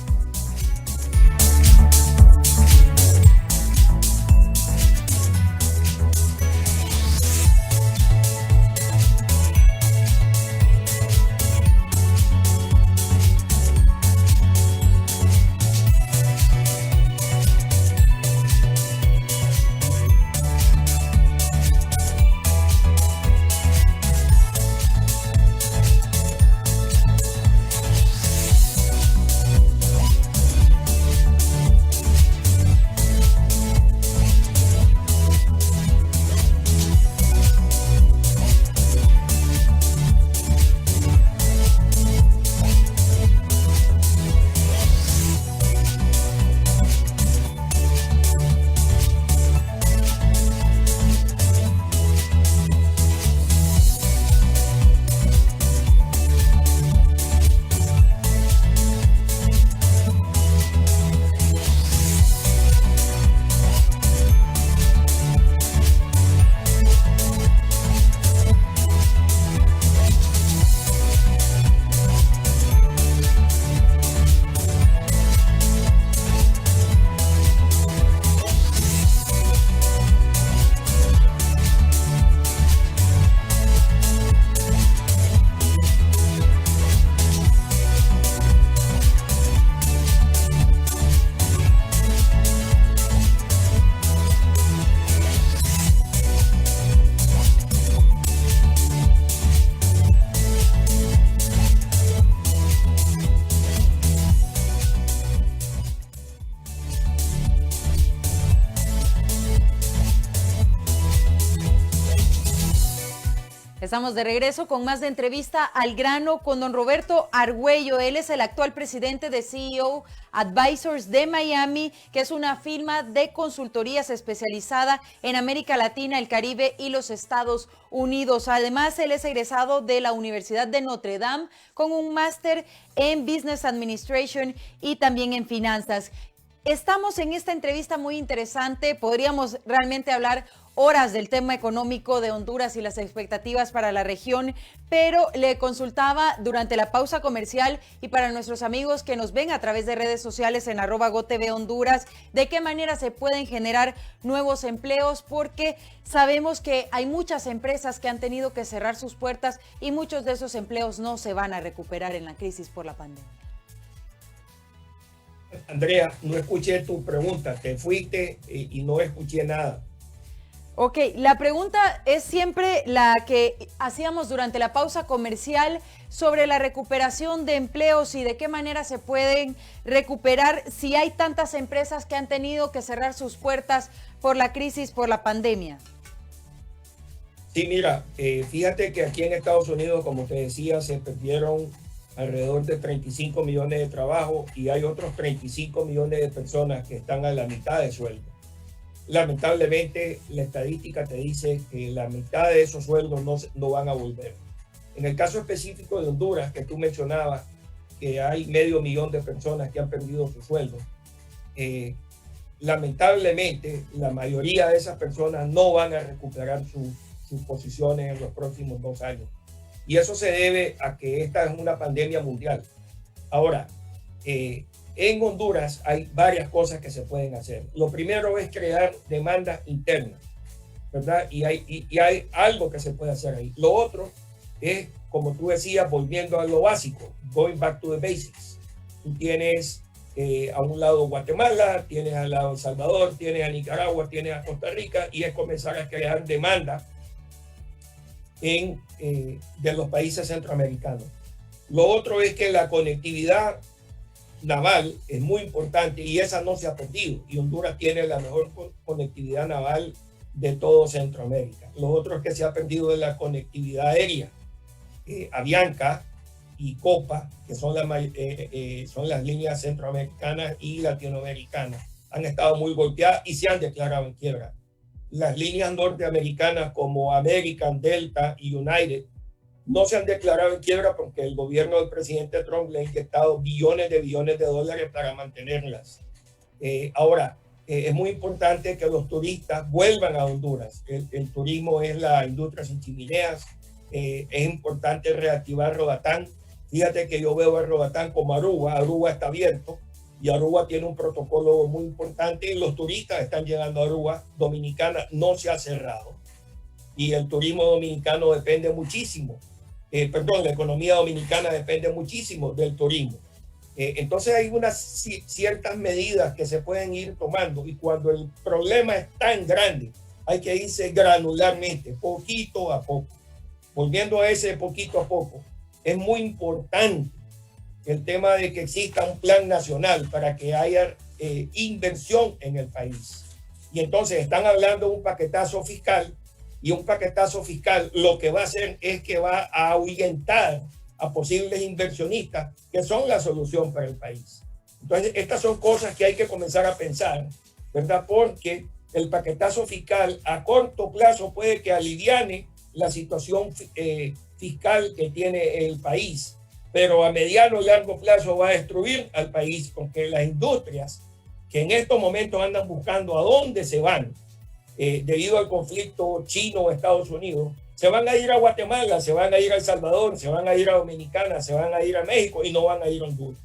S2: Estamos de regreso con más de entrevista al grano con don Roberto Argüello. Él es el actual presidente de CEO Advisors de Miami, que es una firma de consultorías especializada en América Latina, el Caribe y los Estados Unidos. Además, él es egresado de la Universidad de Notre Dame con un máster en Business Administration y también en finanzas. Estamos en esta entrevista muy interesante. Podríamos realmente hablar horas del tema económico de Honduras y las expectativas para la región, pero le consultaba durante la pausa comercial y para nuestros amigos que nos ven a través de redes sociales en @GoTV Honduras, de qué manera se pueden generar nuevos empleos, porque sabemos que hay muchas empresas que han tenido que cerrar sus puertas y muchos de esos empleos no se van a recuperar en la crisis por la pandemia.
S3: Andrea, no escuché tu pregunta, te fuiste y no escuché nada.
S2: Ok, la pregunta es siempre la que hacíamos durante la pausa comercial sobre la recuperación de empleos y de qué manera se pueden recuperar si hay tantas empresas que han tenido que cerrar sus puertas por la crisis, por la pandemia.
S3: Sí, mira, fíjate que aquí en Estados Unidos, como te decía, se perdieron alrededor de 35 millones de trabajos y hay otros 35 millones de personas que están a la mitad de sueldo. Lamentablemente, la estadística te dice que la mitad de esos sueldos no van a volver. En el caso específico de Honduras, que tú mencionabas, que hay 500,000 de personas que han perdido su sueldo, lamentablemente, la mayoría de esas personas no van a recuperar sus posiciones en los próximos 2 años. Y eso se debe a que esta es una pandemia mundial. Ahora, en Honduras hay varias cosas que se pueden hacer. Lo primero es crear demanda interna, ¿verdad? Y hay algo que se puede hacer ahí. Lo otro es, como tú decías, volviendo a lo básico, going back to the basics. Tú tienes a un lado Guatemala, tienes al lado El Salvador, tienes a Nicaragua, tienes a Costa Rica, y es comenzar a crear demanda de los países centroamericanos. Lo otro es que la conectividad naval es muy importante y esa no se ha perdido, y Honduras tiene la mejor conectividad naval de todo Centroamérica. Lo otro es que se ha perdido de la conectividad aérea. Avianca y Copa, que son las líneas centroamericanas y latinoamericanas, han estado muy golpeadas y se han declarado en quiebra. Las líneas norteamericanas como American, Delta y United no se han declarado en quiebra porque el gobierno del presidente Trump le ha inyectado billones de dólares para mantenerlas. Ahora, es muy importante que los turistas vuelvan a Honduras. El turismo es la industria sin chimeneas. Es importante reactivar Roatán. Fíjate que yo veo a Roatán como Aruba. Aruba está abierto y Aruba tiene un protocolo muy importante. Los turistas están llegando a Aruba. Dominicana no se ha cerrado y el turismo dominicano depende muchísimo. La economía dominicana depende muchísimo del turismo. Entonces hay unas ciertas medidas que se pueden ir tomando y cuando el problema es tan grande hay que irse granularmente, poquito a poco. Volviendo a ese poquito a poco, es muy importante el tema de que exista un plan nacional para que haya inversión en el país. Y entonces están hablando de un paquetazo fiscal y un paquetazo fiscal lo que va a hacer es que va a ahuyentar a posibles inversionistas que son la solución para el país. Entonces, estas son cosas que hay que comenzar a pensar, ¿verdad? Porque el paquetazo fiscal a corto plazo puede que aliviane la situación fiscal que tiene el país, pero a mediano y largo plazo va a destruir al país porque las industrias que en estos momentos andan buscando a dónde se van debido al conflicto chino-Estados Unidos, se van a ir a Guatemala, se van a ir a El Salvador, se van a ir a Dominicana, se van a ir a México y no van a ir a Honduras.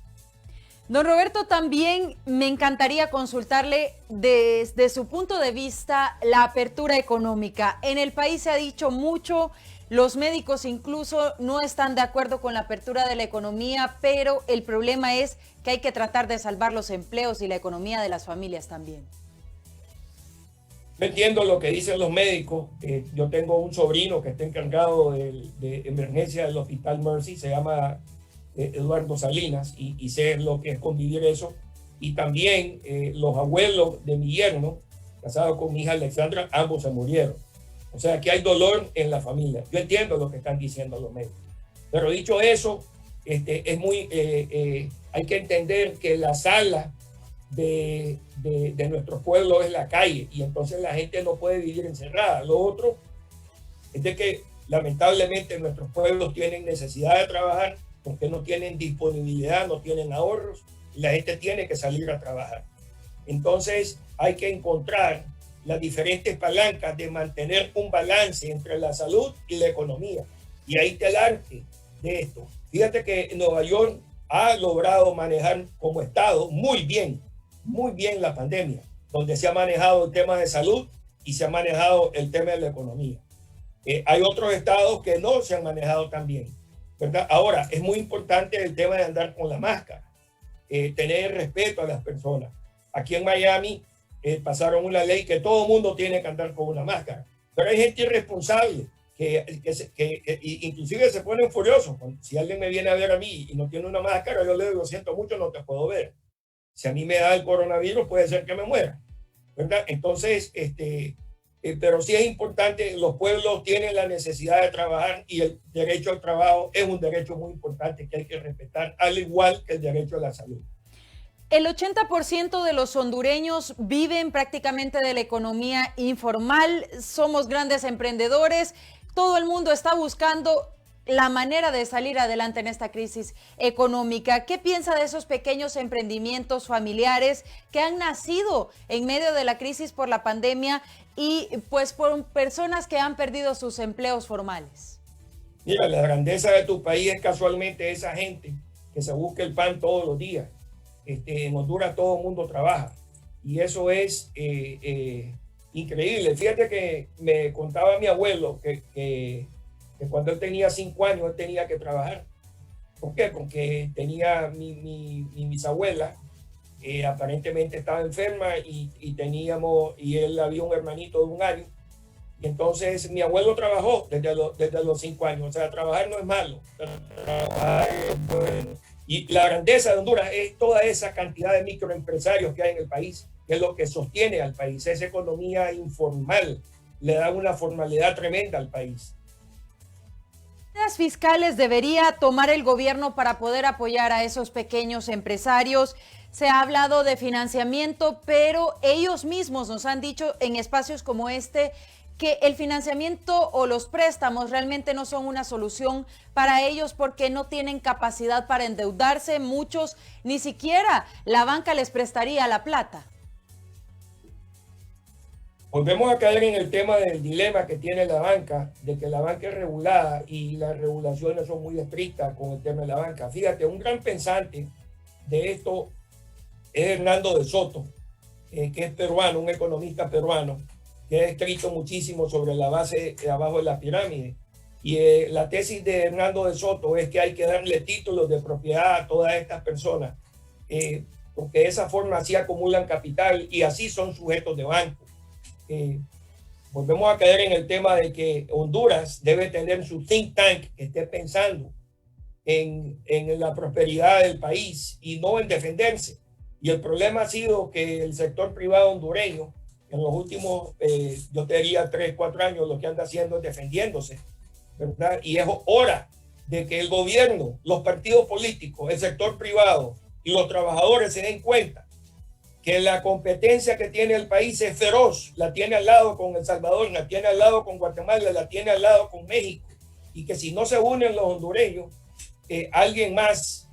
S2: Don Roberto, también me encantaría consultarle desde su punto de vista la apertura económica. En el país se ha dicho mucho, los médicos incluso no están de acuerdo con la apertura de la economía, pero el problema es que hay que tratar de salvar los empleos y la economía de las familias también.
S3: No entiendo lo que dicen los médicos. Yo tengo un sobrino que está encargado de emergencia del Hospital Mercy, se llama Eduardo Salinas, y sé lo que es convivir eso. Y también los abuelos de mi yerno, casado con mi hija Alexandra, ambos se murieron. O sea que hay dolor en la familia. Yo entiendo lo que están diciendo los médicos. Pero dicho eso, hay que entender que la sala de nuestro pueblo es la calle y entonces la gente no puede vivir encerrada. Lo otro es de que lamentablemente nuestros pueblos tienen necesidad de trabajar porque no tienen disponibilidad, no tienen ahorros y la gente tiene que salir a trabajar. Entonces hay que encontrar las diferentes palancas de mantener un balance entre la salud y la economía. Y ahí está el arte de esto. Fíjate que Nueva York ha logrado manejar como estado muy bien la pandemia, donde se ha manejado el tema de salud y se ha manejado el tema de la economía. Hay otros estados que no se han manejado tan bien, ¿verdad? Ahora, es muy importante el tema de andar con la máscara, tener respeto a las personas. Aquí en Miami pasaron una ley que todo el mundo tiene que andar con una máscara, pero hay gente irresponsable que inclusive se ponen furiosos. Si alguien me viene a ver a mí y no tiene una máscara, yo le digo, lo siento mucho, no te puedo ver. Si a mí me da el coronavirus, puede ser que me muera, ¿verdad? Entonces, pero sí es importante, los pueblos tienen la necesidad de trabajar y el derecho al trabajo es un derecho muy importante que hay que respetar, al igual que el derecho a la salud.
S2: El 80% de los hondureños viven prácticamente de la economía informal, somos grandes emprendedores, todo el mundo está buscando la manera de salir adelante en esta crisis económica. ¿Qué piensa de esos pequeños emprendimientos familiares que han nacido en medio de la crisis por la pandemia y pues por personas que han perdido sus empleos formales?
S3: Mira, la grandeza de tu país es casualmente esa gente que se busca el pan todos los días. En Honduras todo el mundo trabaja y eso es increíble. Fíjate que me contaba mi abuelo que cuando él tenía 5 años él tenía que trabajar. ¿Por qué? Porque tenía mi bisabuela, aparentemente estaba enferma y él había un hermanito de 1 año. Y entonces mi abuelo trabajó desde los 5 años. O sea, trabajar no es malo. Trabajar es bueno. Y la grandeza de Honduras es toda esa cantidad de microempresarios que hay en el país, que es lo que sostiene al país, esa economía informal le da una formalidad tremenda al país.
S2: ¿Qué medidas fiscales debería tomar el gobierno para poder apoyar a esos pequeños empresarios? Se ha hablado de financiamiento, pero ellos mismos nos han dicho en espacios como este que el financiamiento o los préstamos realmente no son una solución para ellos porque no tienen capacidad para endeudarse. Muchos ni siquiera la banca les prestaría la plata.
S3: Volvemos a caer en el tema del dilema que tiene la banca, de que la banca es regulada y las regulaciones son muy estrictas con el tema de la banca. Fíjate, un gran pensante de esto es Hernando de Soto, que es peruano, un economista peruano, que ha escrito muchísimo sobre la base de abajo de la pirámide. Y la tesis de Hernando de Soto es que hay que darle títulos de propiedad a todas estas personas, porque de esa forma así acumulan capital y así son sujetos de banco. Volvemos a caer en el tema de que Honduras debe tener su think tank que esté pensando en la prosperidad del país y no en defenderse. Y el problema ha sido que el sector privado hondureño, en los últimos, yo te diría 3, 4 años, lo que anda haciendo es defendiéndose, ¿verdad? Y es hora de que el gobierno, los partidos políticos, el sector privado y los trabajadores se den cuenta que la competencia que tiene el país es feroz, la tiene al lado con El Salvador, la tiene al lado con Guatemala, la tiene al lado con México, y que si no se unen los hondureños, alguien más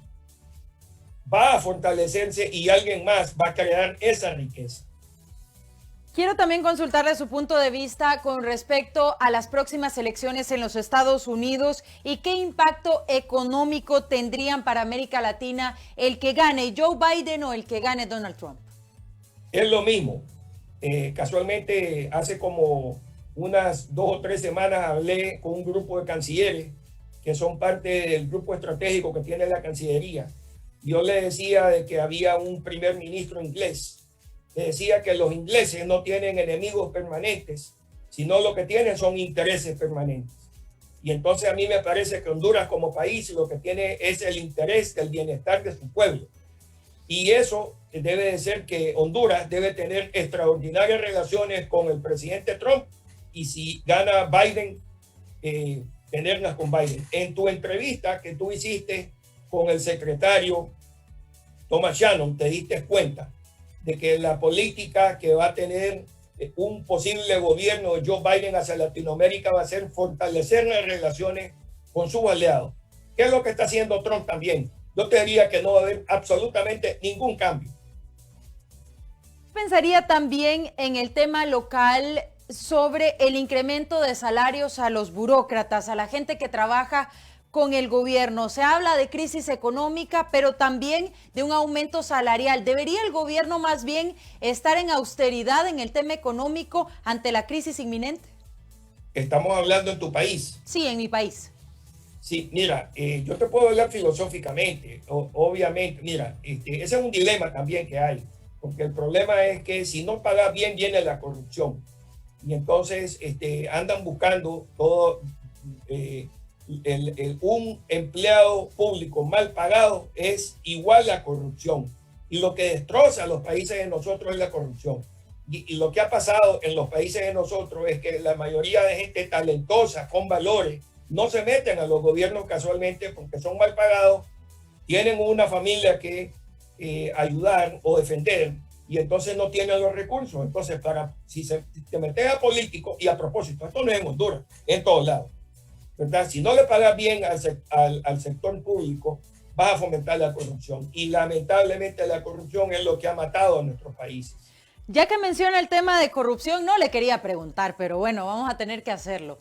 S3: va a fortalecerse y alguien más va a crear esa riqueza.
S2: Quiero también consultarle su punto de vista con respecto a las próximas elecciones en los Estados Unidos y qué impacto económico tendrían para América Latina el que gane Joe Biden o el que gane Donald Trump.
S3: Es lo mismo. Casualmente hace como unas 2 o 3 semanas hablé con un grupo de cancilleres que son parte del grupo estratégico que tiene la Cancillería. Yo le decía de que había un primer ministro inglés. Le decía que los ingleses no tienen enemigos permanentes, sino lo que tienen son intereses permanentes. Y entonces a mí me parece que Honduras como país lo que tiene es el interés del bienestar de su pueblo. Y eso debe de ser que Honduras debe tener extraordinarias relaciones con el presidente Trump y si gana Biden, tenerlas con Biden. En tu entrevista que tú hiciste con el secretario Thomas Shannon, te diste cuenta de que la política que va a tener un posible gobierno de Joe Biden hacia Latinoamérica va a ser fortalecer las relaciones con sus aliados. ¿Qué es lo que está haciendo Trump también? Yo te diría que no va a haber absolutamente ningún cambio.
S2: Pensaría también en el tema local sobre el incremento de salarios a los burócratas, a la gente que trabaja con el gobierno. Se habla de crisis económica, pero también de un aumento salarial. ¿Debería el gobierno más bien estar en austeridad en el tema económico ante la crisis inminente?
S3: Estamos hablando en tu país.
S2: Sí, en mi país.
S3: Sí, mira, yo te puedo hablar filosóficamente, obviamente, mira, ese es un dilema también que hay, porque el problema es que si no pagas bien viene la corrupción, y entonces andan buscando todo, un empleado público mal pagado es igual a corrupción, y lo que destroza a los países de nosotros es la corrupción, y lo que ha pasado en los países de nosotros es que la mayoría de gente talentosa, con valores, no se meten a los gobiernos casualmente porque son mal pagados, tienen una familia que ayudar o defender y entonces no tienen los recursos. Entonces, si te metes a políticos, y a propósito, esto no es en Honduras, es en todos lados, ¿verdad? Si no le pagas bien al sector público, vas a fomentar la corrupción. Y lamentablemente la corrupción es lo que ha matado a nuestros países.
S2: Ya que menciona el tema de corrupción, no le quería preguntar, pero bueno, vamos a tener que hacerlo.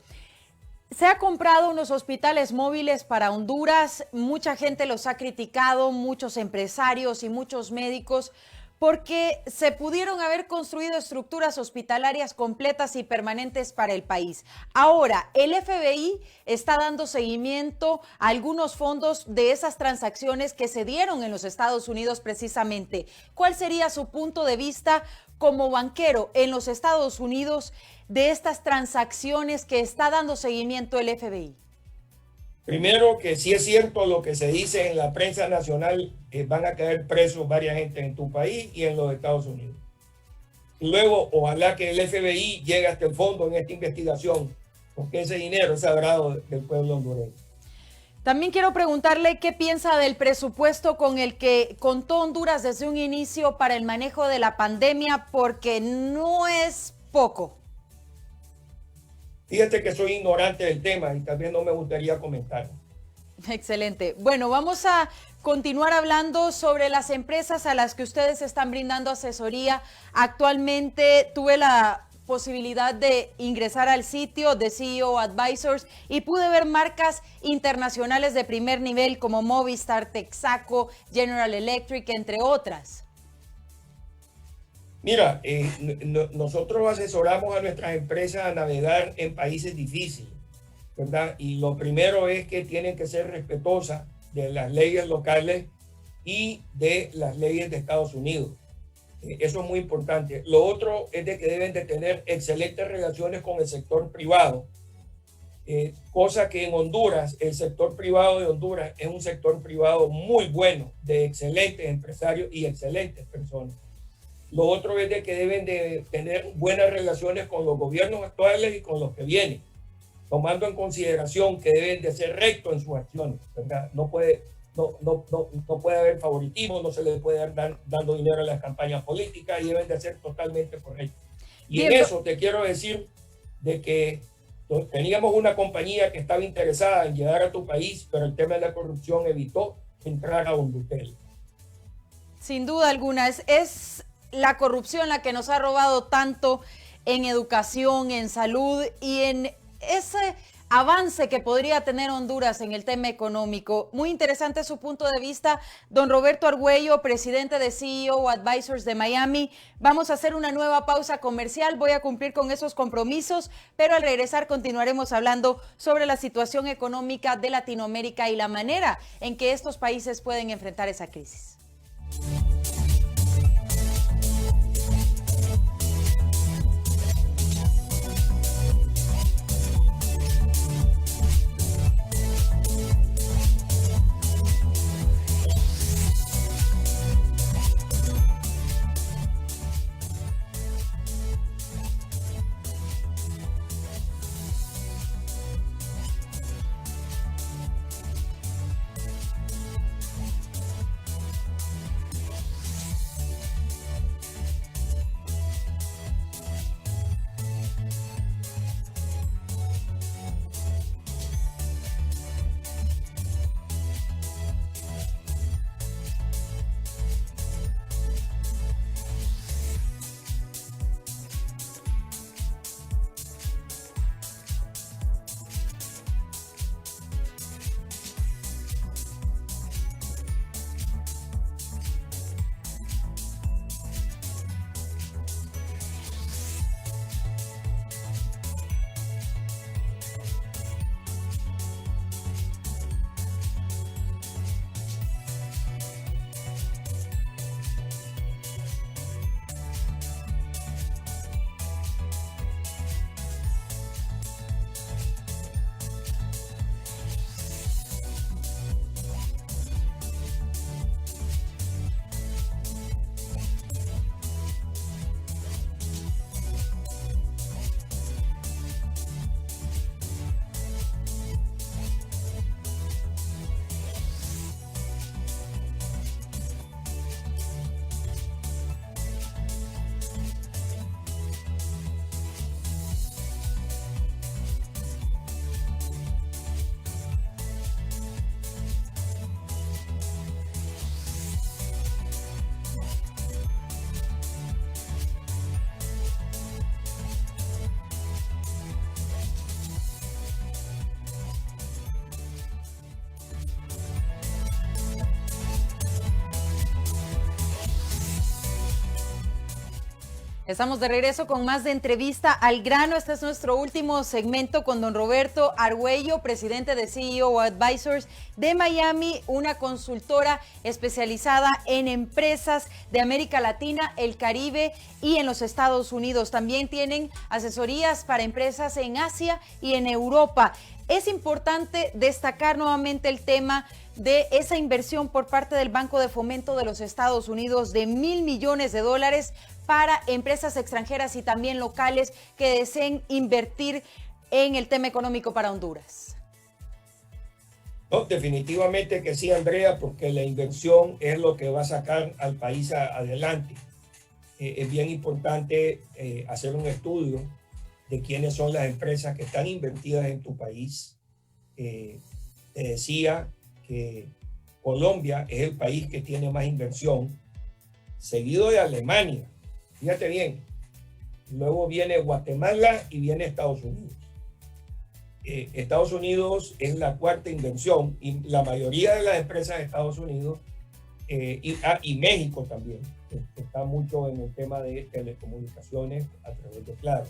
S2: Se ha comprado unos hospitales móviles para Honduras, mucha gente los ha criticado, muchos empresarios y muchos médicos, porque se pudieron haber construido estructuras hospitalarias completas y permanentes para el país. Ahora, el FBI está dando seguimiento a algunos fondos de esas transacciones que se dieron en los Estados Unidos precisamente. ¿Cuál sería su punto de vista como banquero en los Estados Unidos de estas transacciones que está dando seguimiento el FBI?
S3: Primero, que sí es cierto lo que se dice en la prensa nacional, van a caer presos varias gente en tu país y en los Estados Unidos. Luego, ojalá que el FBI llegue hasta el fondo en esta investigación, porque ese dinero es sagrado del pueblo hondureño.
S2: También quiero preguntarle qué piensa del presupuesto con el que contó Honduras desde un inicio para el manejo de la pandemia, porque no es poco.
S3: Fíjate que soy ignorante del tema y también no me gustaría comentar.
S2: Excelente. Bueno, vamos a continuar hablando sobre las empresas a las que ustedes están brindando asesoría. Actualmente tuve la posibilidad de ingresar al sitio de CEO Advisors y pude ver marcas internacionales de primer nivel como Movistar, Texaco, General Electric, entre otras.
S3: Mira, nosotros asesoramos a nuestras empresas a navegar en países difíciles, ¿verdad? Y lo primero es que tienen que ser respetuosas de las leyes locales y de las leyes de Estados Unidos. Eso es muy importante. Lo otro es de que deben de tener excelentes relaciones con el sector privado, cosa que en Honduras, el sector privado de Honduras es un sector privado muy bueno, de excelentes empresarios y excelentes personas. Lo otro es de que deben de tener buenas relaciones con los gobiernos actuales y con los que vienen, tomando en consideración que deben de ser rectos en sus acciones, ¿verdad? No puede haber favoritismo, no se les puede dar dando dinero a las campañas políticas y deben de ser totalmente correctos. Y en eso te quiero decir de que teníamos una compañía que estaba interesada en llegar a tu país, pero el tema de la corrupción evitó entrar a Honduras.
S2: Sin duda alguna, es la corrupción la que nos ha robado tanto en educación, en salud y en ese avance que podría tener Honduras en el tema económico. Muy interesante su punto de vista, don Roberto Argüello, presidente de CEO Advisors de Miami. Vamos a hacer una nueva pausa comercial, voy a cumplir con esos compromisos, pero al regresar continuaremos hablando sobre la situación económica de Latinoamérica y la manera en que estos países pueden enfrentar esa crisis. Estamos de regreso con más de Entrevista al Grano. Este es nuestro último segmento con don Roberto Argüello, presidente de CEO Advisors de Miami, una consultora especializada en empresas de América Latina, el Caribe y en los Estados Unidos. También tienen asesorías para empresas en Asia y en Europa. Es importante destacar nuevamente el tema de esa inversión por parte del Banco de Fomento de los Estados Unidos de $1.000 millones para empresas extranjeras y también locales que deseen invertir en el tema económico para Honduras.
S3: No, definitivamente que sí, Andrea, porque la inversión es lo que va a sacar al país adelante. Es bien importante hacer un estudio de quiénes son las empresas que están invertidas en tu país. Te decía que Colombia es el país que tiene más inversión, seguido de Alemania. Fíjate bien. Luego viene Guatemala y viene Estados Unidos. Estados Unidos es la cuarta inversión y la mayoría de las empresas de Estados Unidos y México también está mucho en el tema de telecomunicaciones a través de Claro.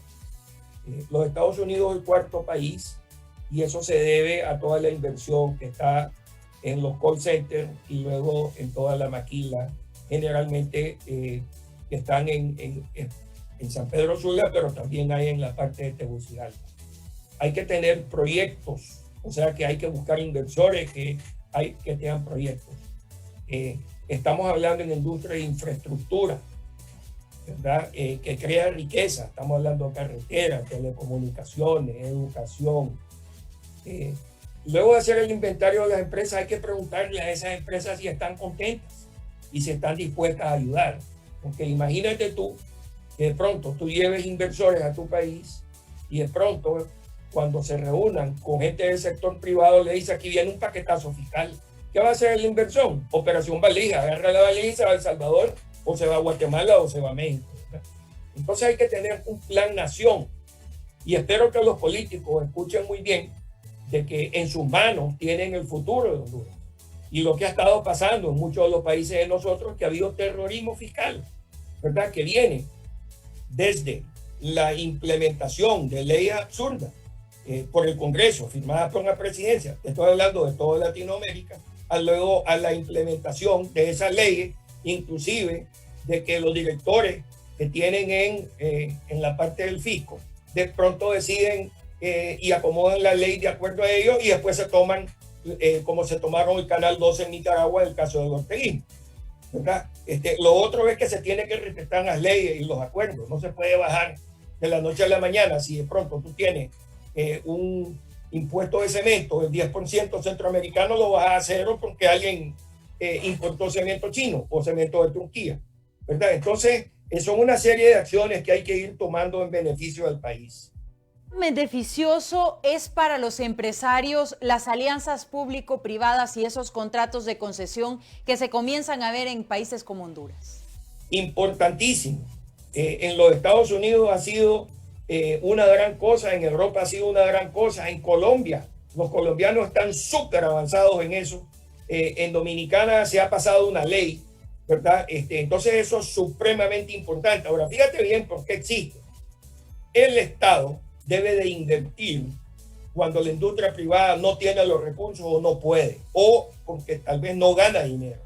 S3: Los Estados Unidos es el cuarto país y eso se debe a toda la inversión que está en los call centers y luego en toda la maquila, generalmente que están en San Pedro Sula, pero también hay en la parte de Tegucigalpa. Hay que tener proyectos, o sea que hay que buscar inversores que tengan proyectos. Estamos hablando en industria de infraestructura, ¿verdad? Que crea riqueza. Estamos hablando de carreteras, telecomunicaciones, educación. Luego de hacer el inventario de las empresas, hay que preguntarle a esas empresas si están contentas y si están dispuestas a ayudar. Porque imagínate tú que de pronto tú lleves inversores a tu país y de pronto cuando se reúnan con gente del sector privado le dice aquí viene un paquetazo fiscal. ¿Qué va a hacer la inversión? Operación valija, agarra la valija y se va a El Salvador o se va a Guatemala o se va a México, ¿verdad? Entonces hay que tener un plan nación y espero que los políticos escuchen muy bien de que en sus manos tienen el futuro de Honduras. Y lo que ha estado pasando en muchos de los países de nosotros, que ha habido terrorismo fiscal, ¿verdad? Que viene desde la implementación de leyes absurdas por el Congreso, firmadas por la presidencia, estoy hablando de toda Latinoamérica, luego a la implementación de esas leyes, inclusive de que los directores que tienen en la parte del fisco, de pronto deciden y acomodan la ley de acuerdo a ellos y después se toman, como se tomaron el Canal 12 en Nicaragua en el caso del orteguismo, ¿verdad? Lo otro es que se tiene que respetar las leyes y los acuerdos. No se puede bajar de la noche a la mañana si de pronto tú tienes un impuesto de cemento del 10% centroamericano, lo vas a cero porque alguien importó cemento chino o cemento de Turquía, ¿verdad? Entonces, son una serie de acciones que hay que ir tomando en beneficio del país.
S2: Beneficioso es para los empresarios las alianzas público-privadas y esos contratos de concesión que se comienzan a ver en países como Honduras.
S3: Importantísimo. En los Estados Unidos ha sido una gran cosa, en Europa ha sido una gran cosa, en Colombia, los colombianos están súper avanzados en eso, en Dominicana se ha pasado una ley, ¿verdad? Entonces eso es supremamente importante. Ahora, fíjate bien por qué existe. El Estado debe de invertir cuando la industria privada no tiene los recursos o no puede, o porque tal vez no gana dinero,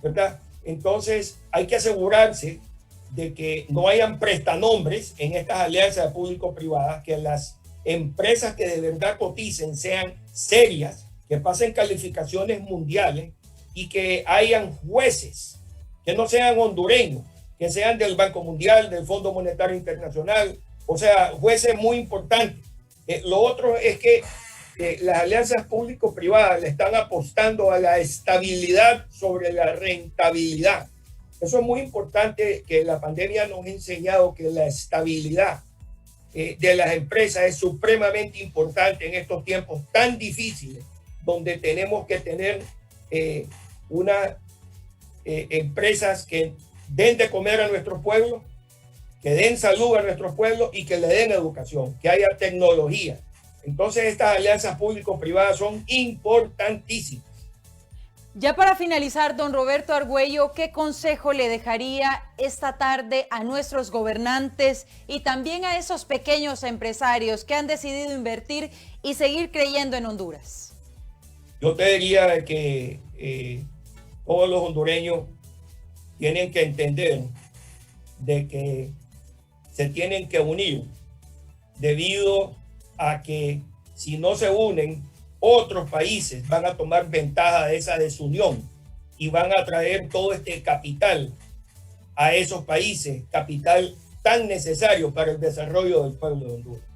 S3: ¿verdad? Entonces hay que asegurarse de que no hayan prestanombres en estas alianzas público-privadas, que las empresas que de verdad coticen sean serias, que pasen calificaciones mundiales y que hayan jueces que no sean hondureños, que sean del Banco Mundial, del Fondo Monetario Internacional, o sea, jueces muy importantes. Lo otro es que las alianzas público-privadas le están apostando a la estabilidad sobre la rentabilidad. Eso es muy importante, que la pandemia nos ha enseñado que la estabilidad de las empresas es supremamente importante en estos tiempos tan difíciles, donde tenemos que tener empresas que den de comer a nuestro pueblo, que den salud a nuestros pueblos y que le den educación, que haya tecnología. Entonces estas alianzas público-privadas son importantísimas.
S2: Ya para finalizar, don Roberto Argüello, ¿qué consejo le dejaría esta tarde a nuestros gobernantes y también a esos pequeños empresarios que han decidido invertir y seguir creyendo en Honduras?
S3: Yo te diría que todos los hondureños tienen que entender de que se tienen que unir, debido a que si no se unen, otros países van a tomar ventaja de esa desunión y van a traer todo este capital a esos países, capital tan necesario para el desarrollo del pueblo de Honduras.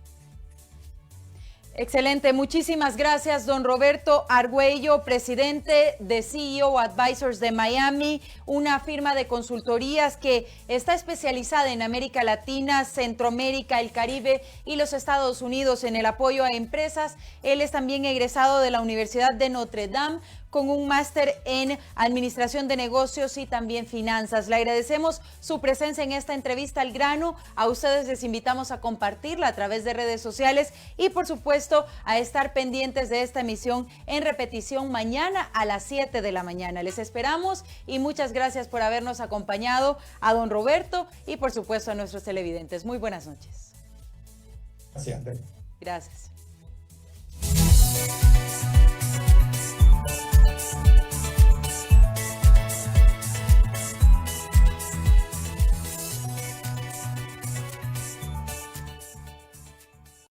S2: Excelente, muchísimas gracias, don Roberto Argüello, presidente de CEO Advisors de Miami, una firma de consultorías que está especializada en América Latina, Centroamérica, el Caribe y los Estados Unidos en el apoyo a empresas. Él es también egresado de la Universidad de Notre Dame, con un máster en Administración de Negocios y también Finanzas. Le agradecemos su presencia en esta entrevista al grano. A ustedes les invitamos a compartirla a través de redes sociales y, por supuesto, a estar pendientes de esta emisión en repetición mañana a las 7 de la mañana. Les esperamos y muchas gracias por habernos acompañado, a don Roberto y, por supuesto, a nuestros televidentes. Muy buenas noches.
S3: Gracias, Andrés.
S2: Gracias.